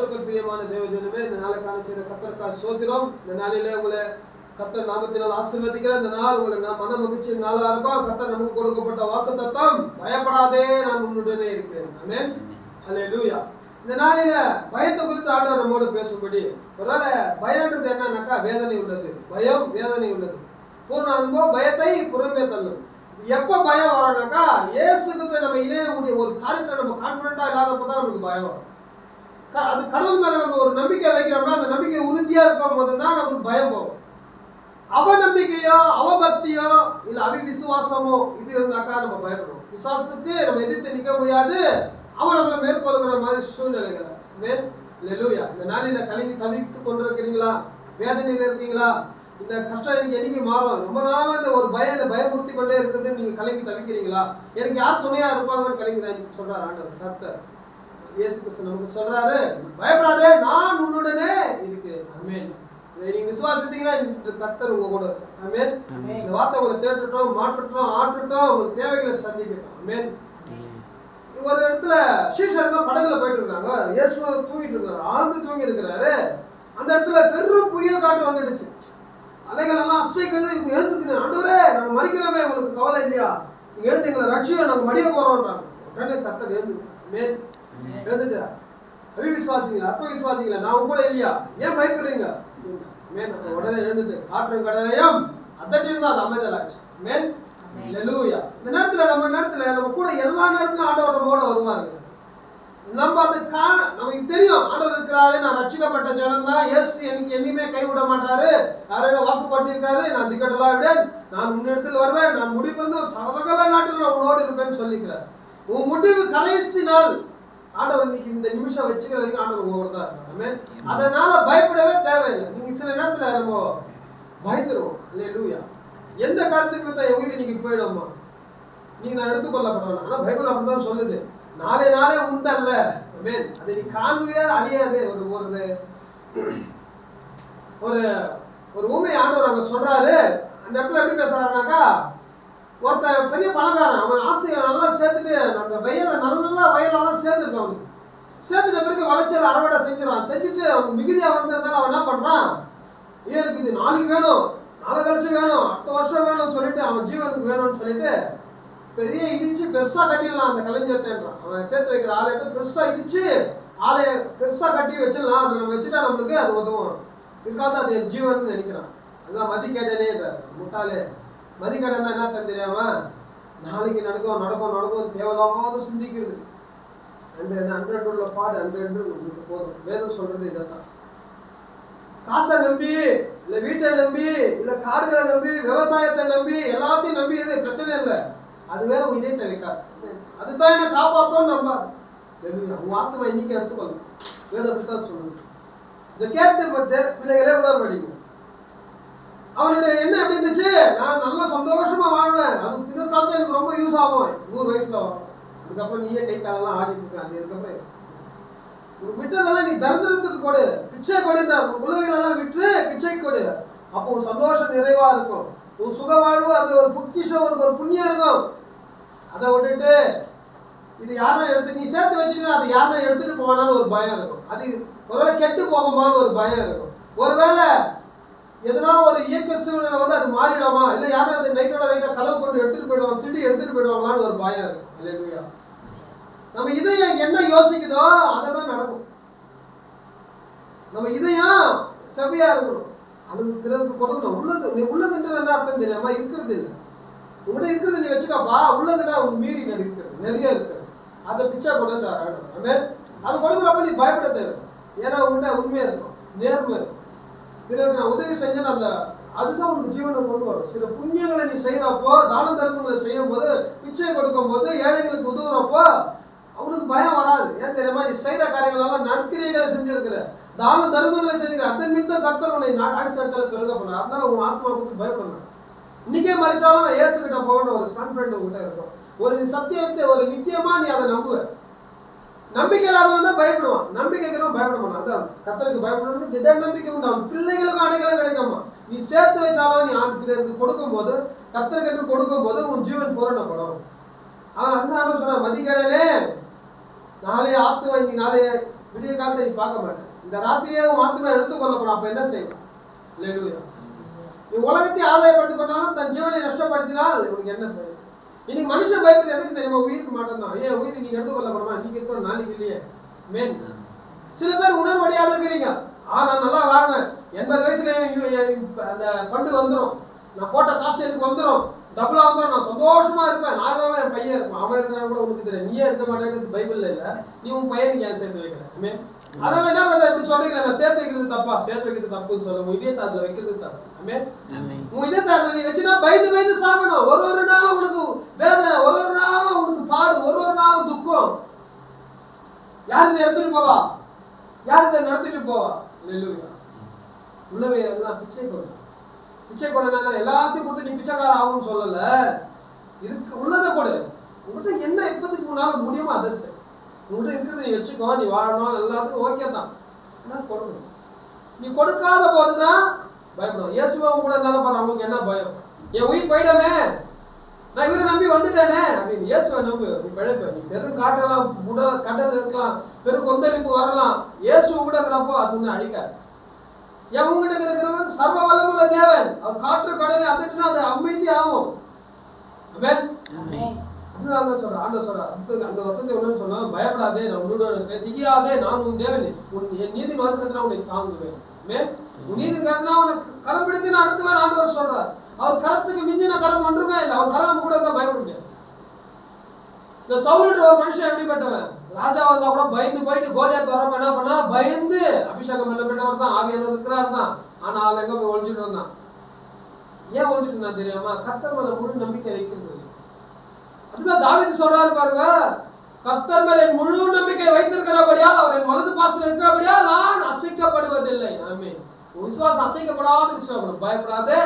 கிறிஸ்துவுக்குள் பிரியமான தேவஜனமே, இந்த நாளை காண செய்த கர்த்தருக்காக ஸ்தோத்திரம். இந்த நாளிலே உங்களை கர்த்தர் நாமத்தினால் ஆசீர்வதிக்கிற இந்த நாள் உங்களுக்கு மன மகிழ்ச்சி நாளா இருக்கும். கர்த்தர் நமக்கு கொடுக்கப்பட்ட வாக்குத்தத்தம், பயப்படாதே நான் உன்னுடனே இருக்கிறேன். ஆமென். ஹல்லேலூயா. இந்த நாளில பயத்தை குறித்து ஆண்டவர் நம்மோடு பேசும்படி, ஒருவேளை பயம்ன்றது என்னன்னாக்கா வேதனை உள்ளது. பயம் வேதனை உள்ளது. பூர்ண அன்போ பயத்தை புறம்பே தள்ளும். எப்ப பயம் வரோம்னாக்கா, இயேசுக்கு நம்ம இணைய முடிய ஒரு காரியத்துல நம்ம கான்பிடண்டா இல்லாதப்ப தான் நமக்கு பயம் வரும். அது கடவுள் மேல நம்ம ஒரு நம்பிக்கை வைக்கிறோம்னா, அந்த நம்பிக்கை உறுதியா இருக்கும் போது தான் நமக்கு பயம் போகும். அவ நம்பிக்கையோ அவபக்தியோ இல்ல அவிவிசுவாசமோ இது இருந்தாக்கா நம்ம பயப்படுவோம். பிசாசுக்கு நம்ம எதிர்த்து நிற்க முடியாது. அவன் நம்மளை மேற்கொள்கிற மாதிரி சூழ்நிலைகள். ஹல்லேலூயா. இந்த நாளில கலங்கி தவித்துக் கொண்டிருக்கிறீங்களா? வேதனையில இருக்கீங்களா? இந்த கஷ்டம் எனக்கு என்னைக்கு மாறும்? ரொம்ப நாளா இந்த ஒரு பயமுறுத்தி கொண்டே இருக்கிறது நீங்க கலங்கி தவிக்கிறீங்களா? எனக்கு யார் துணையா இருப்பாங்கன்னு கலங்கிறாங்க சொல்றாரு ஆண்டவர். கர்த்தர் இயேசு கிறிஸ்து நமக்கு சொல்றாரு, பயப்படாதே நான் உன்னுடனே இருக்கிறேன். ஆமென். நீங்க விசுவாசித்தீங்கன்னா இந்த கர்த்தர் உங்க கூட இருக்கு. ஆமென். இந்த வார்த்தை உங்களை தேற்றட்டும், மாற்றட்டும், ஆற்றட்டும், உங்களுக்கு தேவைகளை சந்திக்கட்டும். ஆமென். ஒரு இடத்துல சீஷர்கள் படகுல போயிட்டு இருக்காங்க. இயேசு தூங்கிட்டு இருக்காரு, ஆழ்ந்து தூங்கி இருக்கிறாரு. அந்த இடத்துல பெரும் புயல் காற்று வந்துடுச்சு. அலைகள் எல்லாம் அசைக்குது. இவங்க எழுந்துக்கணும், ஆண்டவரே நாங்க மறிக்கிறோமே, உங்களுக்கு கவலை இல்லையா? நீங்க எழுந்து எங்களை ரட்சியம், நாங்க மடிய போறோம்ன்றாங்க. உடனே கர்த்தர் எழுந்துட்டு, அவிவிசுவாசிங்களா அற்ப விசுவாசிங்களா நான் உங்க கூட இல்லையா, ஏன் பயப்படுறீங்க? உடனே எழுந்துட்டு காற்றும் கடலையும் அதட்டியும் தான் அமைதல் ஆச்சு. ஆமென். ஹல்லேலூயா. இந்த நேரத்துல நம்ம கூட எல்லா நேரத்திலும் ஆண்டவர் நம்மோட வருவாங்க. நம்ம அது நமக்கு தெரியும் ஆண்டவர் இருக்கிறாரு, நான் ரட்சிக்கப்பட்ட ஜனம் தான், இயேசு எனக்கு என்னையுமே கைவிட மாட்டாரு, யாரையும் வாக்கு பண்ணியிருக்காரு, நான் திக்கட்டெல்லாம் விட நான் முன்னெடுத்துல வருவேன், நான் முடிப்பிருந்து சகல நாட்டில் நான் உன்னோடு இருப்பேன்னு சொல்லிக்கிறார். உன் முடிவு கலைச்சினால் ஆண்டவர் இன்னைக்கு இந்த நிமிஷம் வச்சுக்கிற வரைக்கும் ஆண்டவர் உங்களோட தான் இருக்காங்க. அதனால பயப்படவே தேவையில்லை. நீங்க சில நேரத்துல நம்ம பயந்துருவோம். ஹல்லேலூயா. எந்த காரியத்துக்கு என் உயிரை நீங்க போயிடுமா, நீங்க நான் எடுத்துக்கொள்ளப்படுறேன். ஆனா பைபிள் அப்படிதான் சொல்லுது, நாளே உண்டல்ல. ஆமென். அதை நீ காண்புகிற அழியாது. ஒரு ஒரு ஊமை ஆண்டவர் அங்க சொல்றாரு. அந்த இடத்துல எப்படி பேசுறாருனாக்கா, ஒருத்தன் பெரிய பணக்காரன், அவன் ஆசையை நல்லா சேர்த்துட்டு அந்த வயலெல்லாம் சேர்த்துருக்கான். அவனுக்கு சேர்த்துட்ட பிறகு வளைச்சல் அறுவடை செஞ்சுட்டு அவனுக்கு மிகுதியா வந்ததுனால அவன் என்ன பண்றான், எனக்கு இது நாளைக்கு வேணும், நாளை கழிச்சு வேணும், அடுத்த வருஷம் வேணும்னு சொல்லிட்டு அவன் ஜீவனுக்கு வேணும்னு சொல்லிட்டு பெரிய இடிச்சு பெருசா கட்டிடலாம் அந்த கலைஞர்ன்றான். அவன் சேர்த்து வைக்கிற ஆலயத்தை பெருசா இடிச்சு ஆலய பெருசா கட்டி வச்சிடலாம். அதை நம்ம வச்சுட்டா நம்மளுக்கு அது உதவும், இருக்காது அது என் ஜீவன் நினைக்கிறான். அதுதான் மதிக்கடனே முட்டாளே. மதிக்கடன் என்ன தெரியாம நாளைக்கு நடக்கும் தேவையில்லாம சிந்திக்கிறது. அன்று உள்ள பாடு அன்று போதும். வேதம் சொல்றது இதான். காசை நம்பி இல்ல வீட்டை நம்பி இல்ல காடுகளை நம்பி விவசாயத்தை நம்பி எல்லாத்தையும் நம்பி இது பிரச்சனை இல்லை. அது வேற உங்க இதயத்தை வைக்காது. அதுதான் என்ன காப்பாத்தோன்னு நம்பாது. உங்க ஆத்மா இன்னைக்கு எடுத்துக்கொள்ளும். வேதம் அப்படித்தான் சொல்லுது. இதை கேட்டு பட்டு பிள்ளைகளே உணர்வடிக்கும். அவனுடைய என்ன எப்படி இருந்துச்சு, நான் நல்லா சந்தோஷமா வாழ்வேன், அது இன்னொரு காலத்துல எனக்கு ரொம்ப யூஸ் ஆகும், 100 வயசுல வரும். அதுக்கப்புறம் நீயே கை காலெல்லாம் ஆடிட்டு இருக்க. அது இதுக்கப்புறம் விட்டதெல்லாம் நீ தரித்திரத்துக்கு கொடு, பிச்சை கொடுத்தார். உன் பிள்ளைகள் எல்லாம் விட்டு பிச்சை கொடு. அப்போ உன் சந்தோஷம் நிறைவா இருக்கும். உன் சுக வாழ்வு அது ஒரு பொக்கிஷம், ஒரு புண்ணியம் இருக்கும். அதை விட்டுட்டு இது யாரும் எடுத்து நீ சேர்த்து வச்சுட்டு அதை யாரும் எடுத்துட்டு போவானாலும் ஒரு பயம் இருக்கும். அது ஒருவேளை கெட்டு போகுமான்னு ஒரு பயம் இருக்கும். ஒருவேளை எதனா ஒரு இயக்க சூழ்நிலை வந்து அது மாறிடுமா, இல்லை யாரும் அது நைட்டா களவு கொண்டு எடுத்துட்டு போயிடுவாங்க, திருடி எடுத்துட்டு போயிடுவாங்களான்னு ஒரு பயம் இருக்கும். ஹல்லேலூயா. நம்ம இதயம் என்ன யோசிக்குதோ அதை தான் நடக்கும். நம்ம இதயம் செவ்வையா இருக்கணும், அது பிறருக்கு கொடுக்கணும். உள்ளதுன்ற என்ன அர்த்தம் தெரியாம இருக்கிறது இல்லை. உங்கள்கிட்ட இருக்கிறது நீ வச்சுக்கப்பா, உள்ளதுன்னா உங்க மீறி இருக்கிறது நிறைய இருக்குது. அதை பிச்சை கொடுன்றாரு. அது கொடுக்குறப்ப நீ பயப்பட தேவை. ஏன்னா உங்கள்கிட்ட உண்மையா இருக்கும், நேர்மை இருக்கும். பிறகு நான் உதவி செஞ்சேன்னு அந்த அதுதான் உனக்கு ஜீவனை கொண்டு வரும். சில புண்ணியங்களை நீ செய்யறப்போ, தான தர்மங்களை செய்யும் போது, பிச்சை கொடுக்கும் போது, ஏழைகளுக்கு உதவுறப்போ அவனுக்கு பயம் வராது. ஏன் தெரியுமா, நீ செய்யற காரியங்களெல்லாம் நற்கிரியைகளை செஞ்சிருக்கிற, தான தர்மங்களை செஞ்சுக்கிற, அதன் மித்த கர்த்தர் உன்னை ஆயுசு நாட்களை பெருக பண்ண. அதனால உன் ஆத்மா கொடுத்து பயப்படணும். இன்னைக்கே மறிச்சாலும் நான் இயேசு கிட்ட போகன்ற ஒரு கான்ஃபிடென்ட் உங்ககிட்ட இருக்கும். ஒரு சத்தியத்தை ஒரு நித்தியமா நீ அதை நம்புவ. நம்பிக்கை இல்லாதவன் தான் பயப்படுவான், நம்பிக்கைக்கிறவன் பயப்பட மாட்டான். அதான் கர்த்தருக்கு பயப்படணும். திட நம்பிக்கை உண்டு. அவன் பிள்ளைகளுக்கும் அடைக்கலம் கிடைக்குமா. நீ சேர்த்து வச்சாலும் நீ ஆண்களுக்கு கொடுக்கும் போது, கர்த்தருக்கு கொடுக்கும் போது உன் ஜீவன் பூரணப்படும். அதுதான் சொன்னார், மதிக்கடனே நாளைய ஆத்து வாங்கி நாளைய விடிய காலத்தை நீ பார்க்க மாட்டேன். இந்த ராத்திரியே உன் ஆத்மா எடுத்துக்கொள்ளப்படும். அப்ப என்ன செய்யணும்? அல்லேலூயா. நீ உலகத்தை ஆதாயப்படுத்திக் கொண்டாலும் தன் ஜீவனை நஷ்டப்படுத்தினால் உனக்கு என்ன பயன்? இன்னைக்கு மனுஷன் பயப்பது எதுக்கு தெரியுமா? உயிருக்கு மாட்டோம் தான். ஏன் உயிர் நீங்க எடுத்துக்கொள்ளப்படுமா? நீங்க இருக்கிற நாளைக்கு இல்லையே. மேன் சில பேர் உணர்வடையாத இருக்கிறீங்க. நான் நல்லா வாழ்வேன், 80 வயசுல அந்த பண்டு வந்துடும், நான் போட்ட காசு எனக்கு வந்துடும், டபுளா வந்துடும், நான் சந்தோஷமா இருப்பேன், நாளைக்கு என் பையன் இருப்பான். அவன் இருக்கிறான் கூட உனக்கு தெரியும். நீயே இருக்க மாட்டேங்கிறது பைபிள்ல இல்ல. நீ உன் பையனுக்கு ஏன் சேர்த்து வைக்கிறேன்? அதனால என்ன பிரதர் இப்படி சொல்றீங்க? நான் சேர்த்து வைக்கிறது தப்பா? சேர்த்து வைக்கிறது தப்புன்னு சொல்ல, உன் இதயத்தாதுல வைக்கிறது தப்பு. உன் இதயத்தாதுல நீ வச்சுனா பயந்து பயந்து சாகணும். ஒரு நாளும் உனக்கு வேதனை, ஒரு நாளும் உனக்கு பாடு, ஒரு நாளும் துக்கம். யார் இதை எடுத்துட்டு போவா? யார் இதை நடத்திட்டு போவா? அல்லேலூயா. உள்ளவே எல்லாம் பிச்சை கொடு. பிச்சை கொடுனா எல்லாத்தையும் கொடுத்து நீ பிச்சைக்கார ஆகும்னு சொல்லல. இதுக்கு உள்ளதை கொடு. உங்ககிட்ட என்ன இப்போதைக்கு முன்னால முடியுமோ அதை செய். உங்ககிட்ட இருக்கிறது நீ வச்சுக்கோ, நீ வாழணும், எல்லாத்துக்கும் ஓகே தான். ஆனால் கொடுக்கணும். நீ கொடுக்காத போதுதான் பயப்படும். இயேசுவும் கூட இருந்தாலும் பாரு, அவங்களுக்கு என்ன பயம்? என் உயிர் போயிடாமே, நான் இவரை நம்பி வந்துட்டேனே அப்படின்னு. இயேசுவை நம்பு, நீ பிழைப்ப. நீ பெரும் காட்டலாம், கடல் இருக்கலாம், பெரும் கொந்தளிப்பு வரலாம், இயேசு கூட இருக்கிறப்போ அது ஒண்ணு அழிக்காது. என் உங்ககிட்ட இருக்கிறவன் சர்வ வல்லமுள்ள தேவன். அவர் காற்று கடலை அதுட்டுனா அது அமைதி ஆகும். அதுதான் சொல்ற ஆண்டவர் சொல்ற. அந்த வசனத்தை ஒண்ணு சொன்னா, பயப்படாதே, நான் உன்னோட இருக்கேன், திகியாதே, நான் உன் தேவன், என் நீதி வாதுக்கத்துல உன்னை தாங்குவேன். உன் நீதி கருணா உனக்கு கரம் பிடித்து நான் நடத்துவேன் ஆண்டவர் சொல்றார். அவர் கரத்துக்கு மிஞ்சின கரம் ஒன்றுமே இல்லை. அவர் கரம் கூட இருந்தா பயப்பட முடியாது. இந்த சவுலுன்ற ஒரு மனுஷன் எப்படிப்பட்டவன்? ராஜா வந்தா கூட பயந்து போயிட்டு கோலியாத் வரப்ப என்ன பண்ணா? பயந்து அபிஷேகம் பண்ணப்பட்டவர் தான், ஆவியானவர் இருக்கிறார் தான். ஆனா அவன் எங்க போய் ஒழிஞ்சிட்டு இருந்தான். ஏன் ஒழிஞ்சிட்டு இருந்தான் தெரியாமா? கர்த்தர் மேல முழு நம்பிக்கை வைக்கிறது. அதுதான் தாவீது சொல்றாரு பாருங்க, கர்த்தர் மேல முழு நம்பிக்கை வைத்திருக்கிறபடியால், அவர் என் வலது பாசத்தில் இருக்கிறபடியால் நான் அசைக்கப்படுவதில்லை. ஆமென். விசுவாசம் அசைக்கப்படாத விசுவாசம். பயப்படாதே,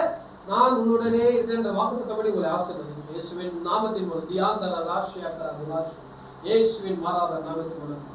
நான் உன்னுடனே இருக்கின்ற வாக்குத்தத்தபடி உங்களை ஆசீர்வதிக்கிறேன். இயேசுவின் நாமத்தின் மூலம் தியாந்தர ராஷ்டிரா இயேசுவின் மாறாத நாமத்தின் மூலம்